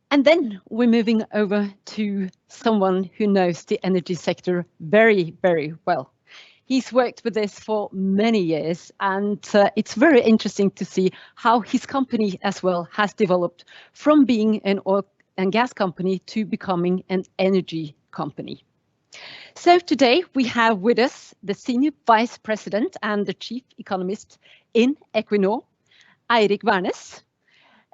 And then we're moving over to someone who knows the energy sector very, very well. He's worked with this for many years, and it's very interesting to see how his company as well has developed from being an oil and gas company to becoming an energy company. So today we have with us the Senior Vice President and the Chief Economist in Equinor, Eirik Wærness.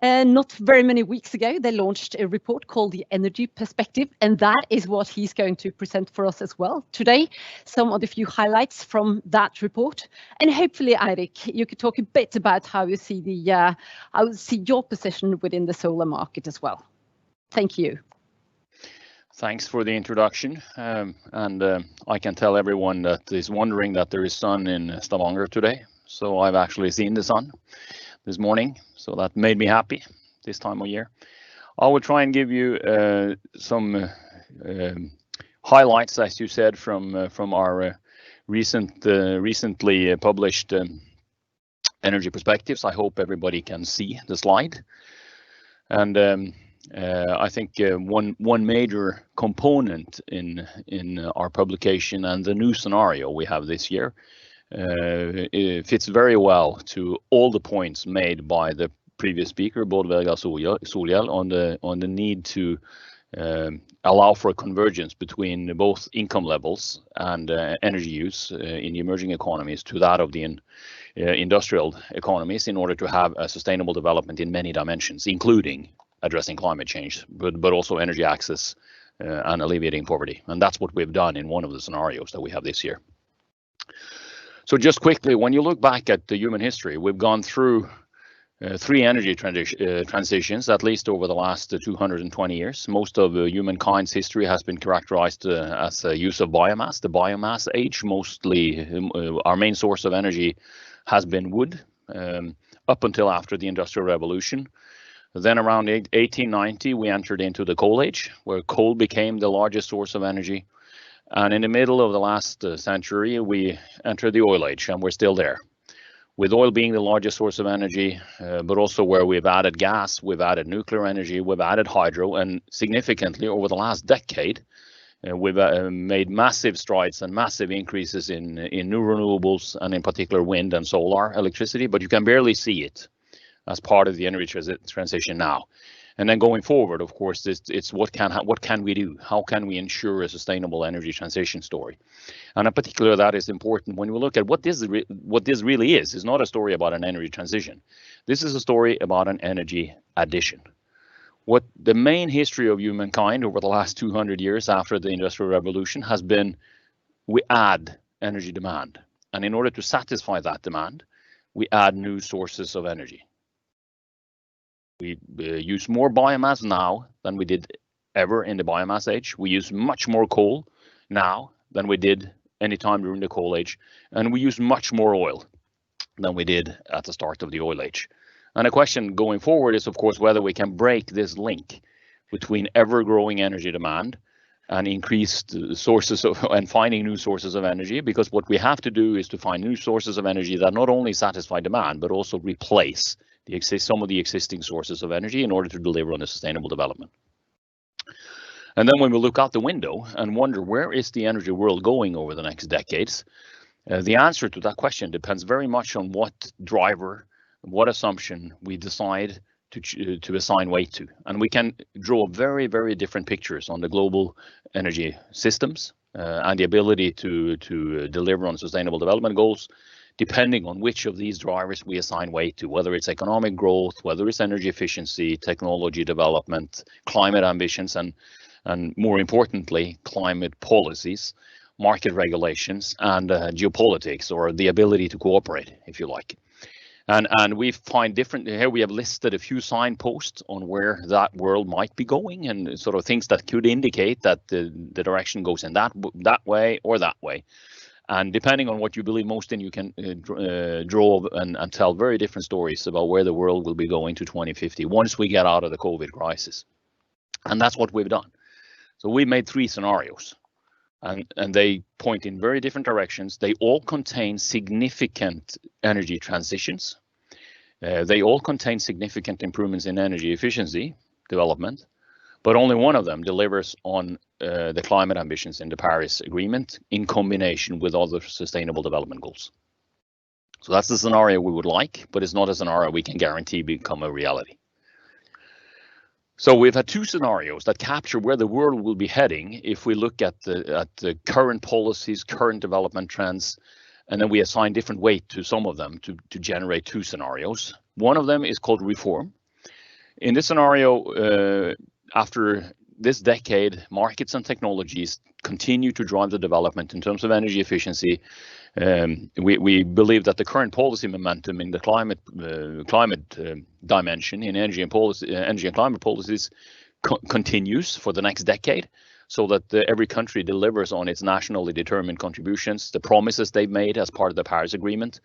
Not very many weeks ago, they launched a report called The Energy Perspective, and that is what he's going to present for us as well today. Some of the few highlights from that report, and hopefully, Eirik, you could talk a bit about how you see your position within the solar market as well. Thank you. Thanks for the introduction, I can tell everyone that is wondering that there is sun in Stavanger today, so I've actually seen the sun this morning, so that made me happy this time of year. I will try and give you some highlights, as you said, from our recently published energy perspectives. I hope everybody can see the slide. And I think one major component in our publication and the new scenario we have this year it fits very well to all the points made by the previous speaker, Bård Vegar Solhjell, on the need to allow for a convergence between both income levels and energy use in the emerging economies to that of the industrial economies in order to have a sustainable development in many dimensions, including addressing climate change, but also energy access and alleviating poverty. And that's what we've done in one of the scenarios that we have this year. So just quickly, when you look back at the human history, we've gone through three energy transitions, at least over the last 220 years. Most of humankind's history has been characterized as a use of biomass, the biomass age. Mostly our main source of energy has been wood up until after the Industrial Revolution. Then around 1890, we entered into the coal age, where coal became the largest source of energy. And in the middle of the last century, we entered the oil age, and we're still there. With oil being the largest source of energy, but also where we've added gas, we've added nuclear energy, we've added hydro, and significantly over the last decade, we've made massive strides and massive increases in new renewables, and in particular wind and solar electricity, but you can barely see it as part of the energy transition now. And then going forward, of course, it's what can we do? How can we ensure a sustainable energy transition story? And in particular, that is important when we look at what this really is. It's not a story about an energy transition. This is a story about an energy addition. What the main history of humankind over the last 200 years after the Industrial Revolution has been, we add energy demand. And in order to satisfy that demand, we add new sources of energy. We use more biomass now than we did ever in the biomass age. We use much more coal now than we did any time during the coal age. And we use much more oil than we did at the start of the oil age. And the question going forward is, of course, whether we can break this link between ever-growing energy demand and increased sources of, and finding new sources of energy, because what we have to do is to find new sources of energy that not only satisfy demand, but also replace some of the existing sources of energy in order to deliver on a sustainable development. And then when we look out the window and wonder where is the energy world going over the next decades, the answer to that question depends very much on what driver, what assumption we decide to assign weight to. And we can draw very, very different pictures on the global energy systems and the ability to deliver on sustainable development goals, depending on which of these drivers we assign weight to, whether it's economic growth, whether it's energy efficiency, technology development, climate ambitions, and more importantly, climate policies, market regulations, and geopolitics, or the ability to cooperate, if you like. And we find different, here we have listed a few signposts on where that world might be going, and sort of things that could indicate that the direction goes in that way or that way. And depending on what you believe most in, you can draw and tell very different stories about where the world will be going to 2050 once we get out of the COVID crisis. And that's what we've done. So we made three scenarios. and they point in very different directions. They all contain significant energy transitions. They all contain significant improvements in energy efficiency development, but only one of them delivers on the climate ambitions in the Paris Agreement in combination with other sustainable development goals. So that's the scenario we would like, but it's not a scenario we can guarantee become a reality. So we've had two scenarios that capture where the world will be heading if we look at the current policies, current development trends, and then we assign different weight to some of them to generate two scenarios. One of them is called reform. In this scenario, after this decade, markets and technologies continue to drive the development in terms of energy efficiency. We believe that the current policy momentum in the climate dimension in energy and climate policies continues for the next decade, so that every country delivers on its nationally determined contributions, the promises they've made as part of the Paris Agreement.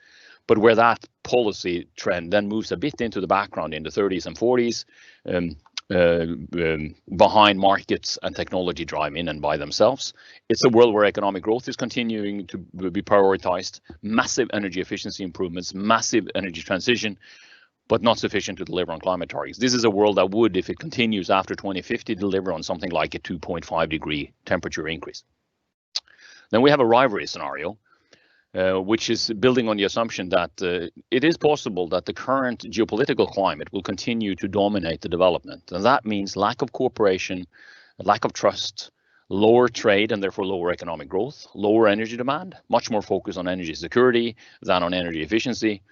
But where that policy trend then moves a bit into the background in the 30s and 40s, behind markets and technology drive in and by themselves. It's a world where economic growth is continuing to be prioritized, massive energy efficiency improvements, massive energy transition, but not sufficient to deliver on climate targets. This is a world that would, if it continues after 2050, deliver on something like a 2.5 degree temperature increase. Then we have a rivalry scenario, which is building on the assumption that it is possible that the current geopolitical climate will continue to dominate the development. And that means lack of cooperation, lack of trust, lower trade and therefore lower economic growth, lower energy demand, much more focus on energy security than on energy efficiency,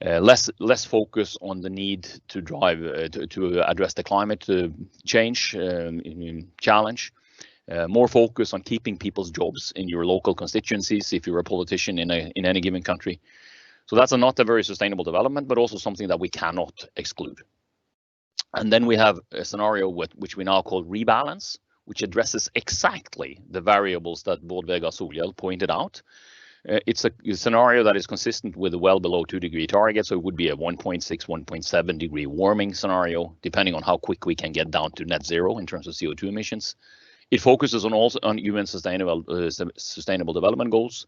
less focus on the need to drive to address the climate change challenge. More focus on keeping people's jobs in your local constituencies if you're a politician in any given country. So that's not a very sustainable development, but also something that we cannot exclude. And then we have a scenario which we now call rebalance, which addresses exactly the variables that Bård Vegar Solhjell pointed out. It's a scenario that is consistent with a well below 2 degree target, so it would be a 1.6, 1.7 degree warming scenario, depending on how quick we can get down to net zero in terms of CO2 emissions. It focuses on UN sustainable development goals.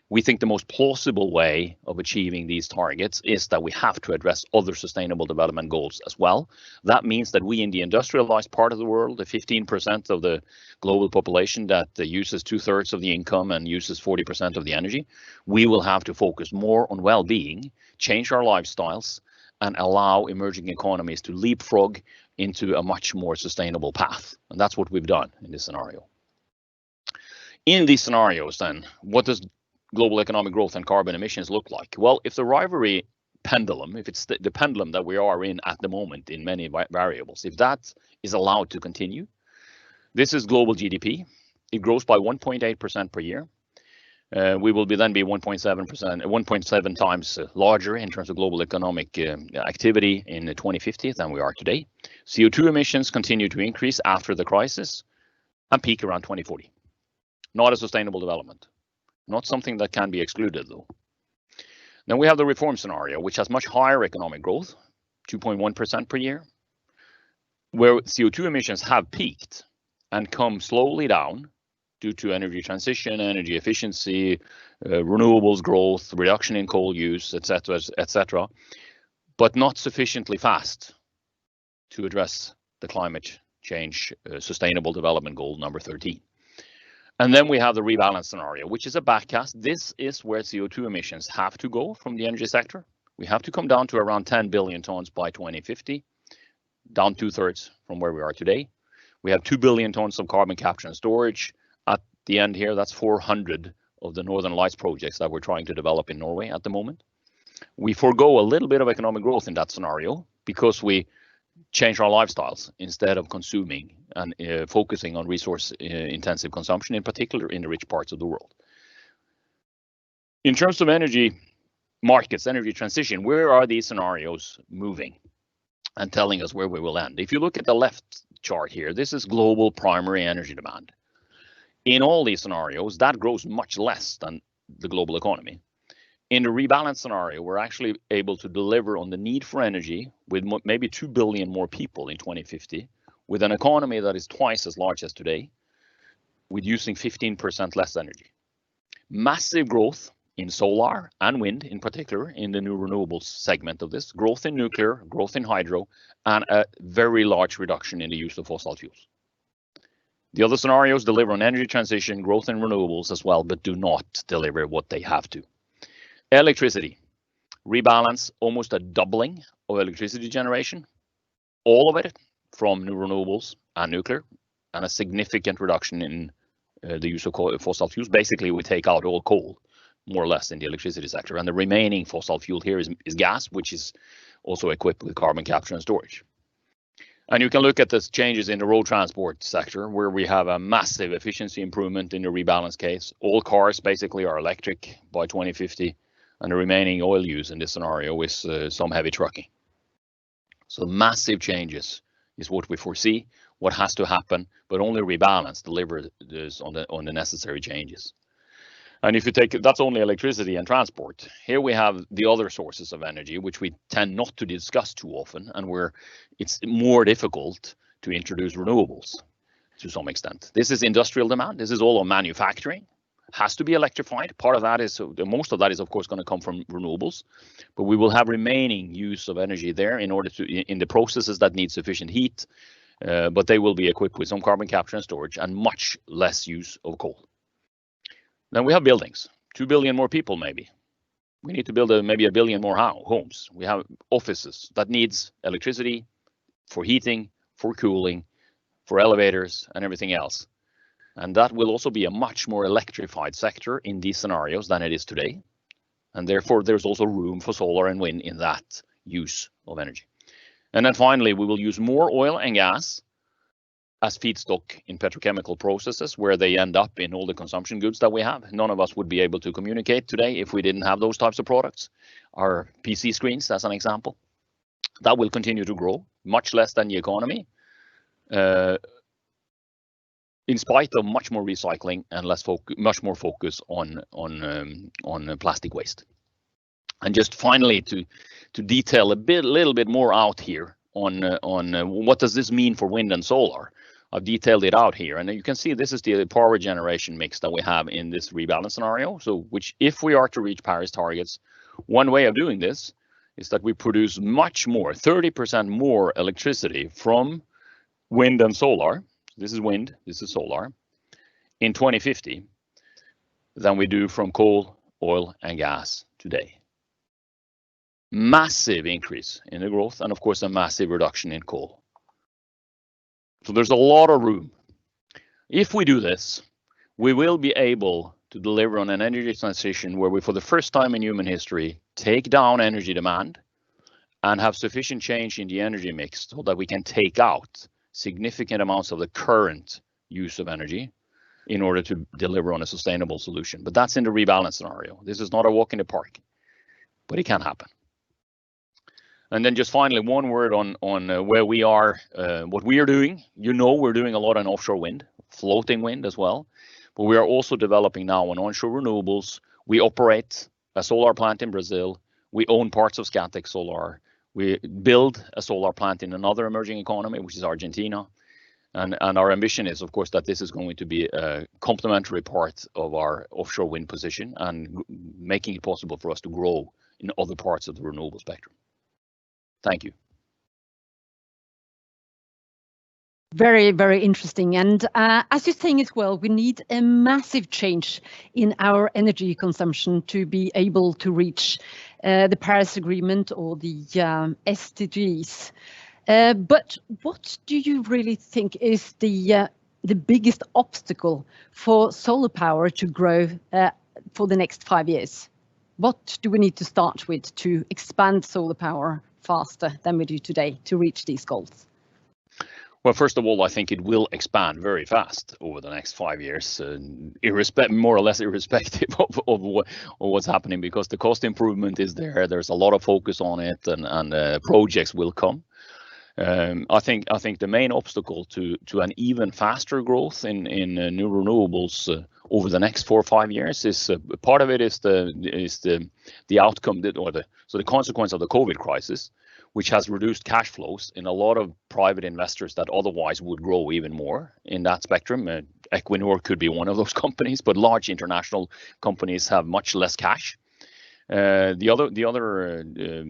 We think the most plausible way of achieving these targets is that we have to address other sustainable development goals as well. That means that we in the industrialized part of the world, the 15% of the global population that uses 2/3 of the income and uses 40% of the energy, we will have to focus more on well-being, change our lifestyles, and allow emerging economies to leapfrog into a much more sustainable path. And that's what we've done in this scenario. In these scenarios then, what does global economic growth and carbon emissions look like? Well, if the rivalry pendulum, if it's the pendulum that we are in at the moment in many variables, if that is allowed to continue, this is global GDP. It grows by 1.8% per year. We will then be 1.7 times larger in terms of global economic activity in 2050 than we are today. CO2 emissions continue to increase after the crisis and peak around 2040. Not a sustainable development. Not something that can be excluded, though. Then we have the reform scenario, which has much higher economic growth, 2.1% per year, where CO2 emissions have peaked and come slowly down due to energy transition, energy efficiency, renewables growth, reduction in coal use, etc., but not sufficiently fast to address the climate change sustainable development goal number 13. And then we have the rebalance scenario, which is a backcast. This is where CO2 emissions have to go from the energy sector. We have to come down to around 10 billion tons by 2050, down 2/3 from where we are today. We have 2 billion tons of carbon capture and storage. At the end here, that's 400 of the Northern Lights projects that we're trying to develop in Norway at the moment. We forego a little bit of economic growth in that scenario because we change our lifestyles instead of consuming and focusing on resource intensive consumption, in particular in the rich parts of the world. In terms of energy markets, energy transition, where are these scenarios moving and telling us where we will end? If you look at the left chart here, this is global primary energy demand. In all these scenarios, that grows much less than the global economy. In the rebalance scenario, we're actually able to deliver on the need for energy with maybe 2 billion more people in 2050, with an economy that is twice as large as today, with using 15% less energy. Massive growth in solar and wind in particular in the new renewables segment of this, growth in nuclear, growth in hydro, and a very large reduction in the use of fossil fuels. The other scenarios deliver on energy transition, growth in renewables as well, but do not deliver what they have to. Electricity, rebalance, almost a doubling of electricity generation, all of it from new renewables and nuclear, and a significant reduction in the use of fossil fuels. Basically, we take out all coal, more or less, in the electricity sector, and the remaining fossil fuel here is gas, which is also equipped with carbon capture and storage. And you can look at the changes in the road transport sector, where we have a massive efficiency improvement in the rebalance case. All cars basically are electric by 2050, and the remaining oil use in this scenario is some heavy trucking. So massive changes is what we foresee, what has to happen, but only rebalance delivers on the necessary changes. And if you take, that's only electricity and transport. Here we have the other sources of energy, which we tend not to discuss too often, and where it's more difficult to introduce renewables to some extent. This is industrial demand. This is all on manufacturing. Has to be electrified. Part of that is, most of that is of course going to come from renewables, but we will have remaining use of energy there in order to, in the processes that need sufficient heat, but they will be equipped with some carbon capture and storage and much less use of coal. Then we have buildings, 2 billion more people maybe. We need to build maybe 1 billion more homes. We have offices that needs electricity for heating, for cooling, for elevators and everything else. And that will also be a much more electrified sector in these scenarios than it is today. And therefore, there's also room for solar and wind in that use of energy. And then finally, we will use more oil and gas as feedstock in petrochemical processes, where they end up in all the consumption goods that we have. None of us would be able to communicate today if we didn't have those types of products. Our PC screens, as an example, that will continue to grow, much less than the economy, in spite of much more recycling and much more focus on plastic waste. And just finally, to detail little bit more out here on what does this mean for wind and solar. I've detailed it out here, and you can see this is the power generation mix that we have in this rebalance scenario. So, which, if we are to reach Paris targets, one way of doing this is that we produce much more, 30% more electricity from wind and solar. This is wind, this is solar, in 2050 than we do from coal, oil, and gas today. Massive increase in the growth, and of course a massive reduction in coal. So there's a lot of room. If we do this, we will be able to deliver on an energy transition where we, for the first time in human history, take down energy demand and have sufficient change in the energy mix so that we can take out significant amounts of the current use of energy in order to deliver on a sustainable solution. But that's in the rebalance scenario. This is not a walk in the park, but it can happen. And then just finally, one word on where we are, what we are doing. You know, we're doing a lot on offshore wind, floating wind as well, but we are also developing now on onshore renewables. We operate a solar plant in Brazil. We own parts of Scatec Solar. We build a solar plant in another emerging economy, which is Argentina. And our ambition is, of course, that this is going to be a complementary part of our offshore wind position and making it possible for us to grow in other parts of the renewable spectrum. Thank you. Very, very interesting. And as you're saying as well, we need a massive change in our energy consumption to be able to reach the Paris Agreement or the SDGs. But what do you really think is the biggest obstacle for solar power to grow for the next 5 years? What do we need to start with to expand solar power faster than we do today to reach these goals? Well, first of all, I think it will expand very fast over the next 5 years, more or less irrespective of what's happening, because the cost improvement is there. There's a lot of focus on it, and projects will come. I think the main obstacle to an even faster growth in new renewables over the next 4 or 5 years is part of it is the outcome so the consequence of the COVID crisis, which has reduced cash flows in a lot of private investors that otherwise would grow even more in that spectrum. Equinor could be one of those companies, but large international companies have much less cash. The other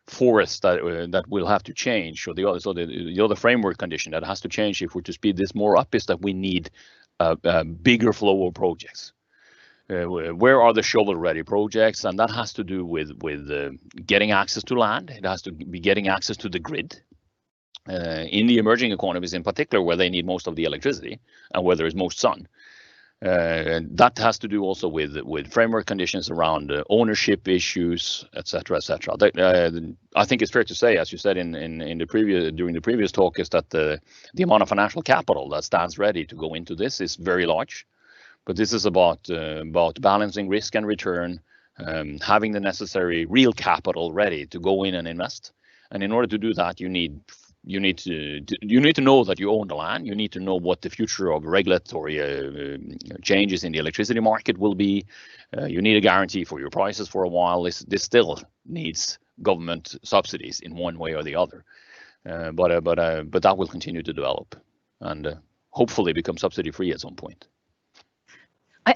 forest that will have to change, or the other framework condition that has to change if we're to speed this more up, is that we need a bigger flow of projects. Where are the shovel-ready projects? And that has to do with getting access to land. It has to be getting access to the grid. In the emerging economies in particular, where they need most of the electricity and where there is most sun. That has to do also with framework conditions around ownership issues, etc., etc. I think it's fair to say, as you said during the previous talk, is that the amount of financial capital that stands ready to go into this is very large. But this is about balancing risk and return, having the necessary real capital ready to go in and invest. And in order to do that, you need to know that you own the land. You need to know what the future of regulatory changes in the electricity market will be. You need a guarantee for your prices for a while. This still needs government subsidies in one way or the other, but that will continue to develop and hopefully become subsidy free at some point.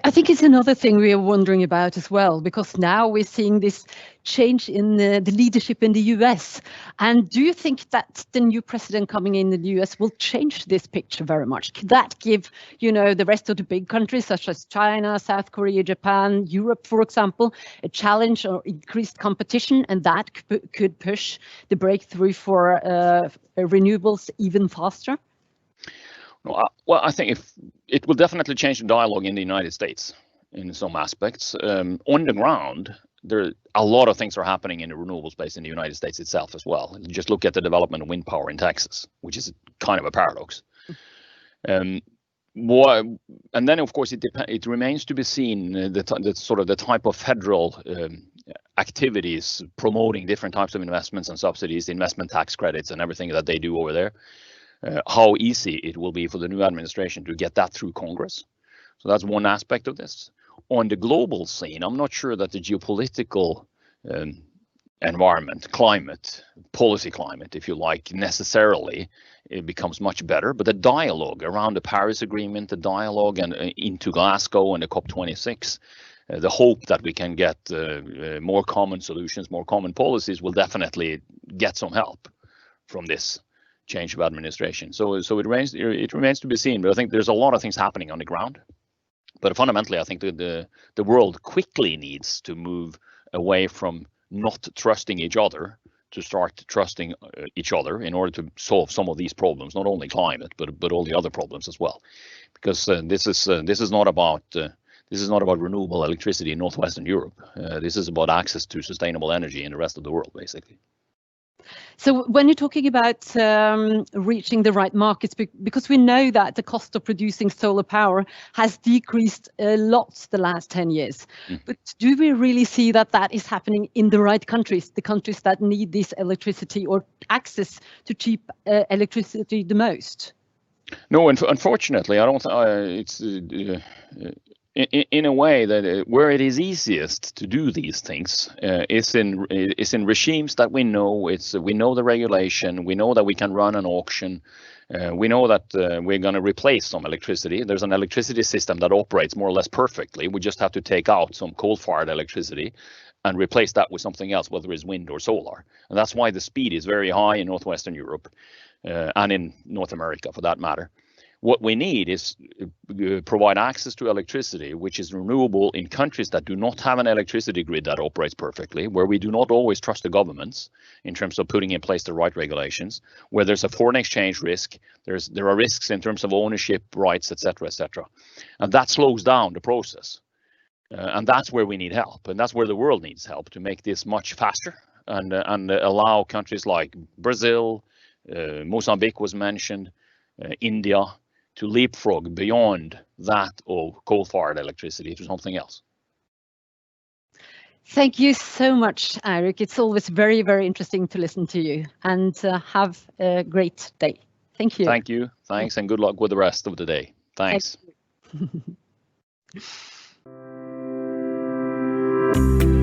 I think it's another thing we are wondering about as well, because now we're seeing this change in the leadership in the US. And do you think that the new president coming in the US will change this picture very much? Could that give, the rest of the big countries such as China, South Korea, Japan, Europe, for example, a challenge or increased competition, and that could push the breakthrough for renewables even faster? Well, I think it will definitely change the dialogue in the United States in some aspects. On the ground, a lot of things are happening in the renewable space in the United States itself as well. Just look at the development of wind power in Texas, which is kind of a paradox. And then, of course, it remains to be seen the type of federal activities promoting different types of investments and subsidies, investment tax credits, and everything that they do over there. How easy it will be for the new administration to get that through Congress. So that's one aspect of this. On the global scene, I'm not sure that the geopolitical environment, policy climate, if you like, necessarily it becomes much better. But the dialogue around the Paris Agreement, the dialogue into Glasgow and the COP26, the hope that we can get more common solutions, more common policies will definitely get some help from this change of administration. So it remains to be seen. But I think there's a lot of things happening on the ground. But fundamentally, I think the world quickly needs to move away from not trusting each other to start trusting each other in order to solve some of these problems, not only climate, but all the other problems as well. Because this is not about renewable electricity in Northwestern Europe. This is about access to sustainable energy in the rest of the world, basically. So when you're talking about reaching the right markets, because we know that the cost of producing solar power has decreased a lot the last 10 years. But do we really see that is happening in the right countries, the countries that need this electricity or access to cheap electricity the most? No, unfortunately, I don't. It's in a way that where it is easiest to do these things is in regimes that we know. We know the regulation. We know that we can run an auction. We know that we're going to replace some electricity. There's an electricity system that operates more or less perfectly. We just have to take out some coal-fired electricity and replace that with something else, whether it's wind or solar. And that's why the speed is very high in Northwestern Europe and in North America, for that matter. What we need is provide access to electricity, which is renewable in countries that do not have an electricity grid that operates perfectly, where we do not always trust the governments in terms of putting in place the right regulations, where there's a foreign exchange risk, there are risks in terms of ownership rights, etc., etc. And that slows down the process. And that's where we need help. And that's where the world needs help to make this much faster and allow countries like Brazil, Mozambique was mentioned, India, to leapfrog beyond that of coal-fired electricity to something else. Thank you so much, Eirik. It's always very, very interesting to listen to you, and have a great day. Thank you. Thank you. Thanks, and good luck with the rest of the day. Thanks. Thank you.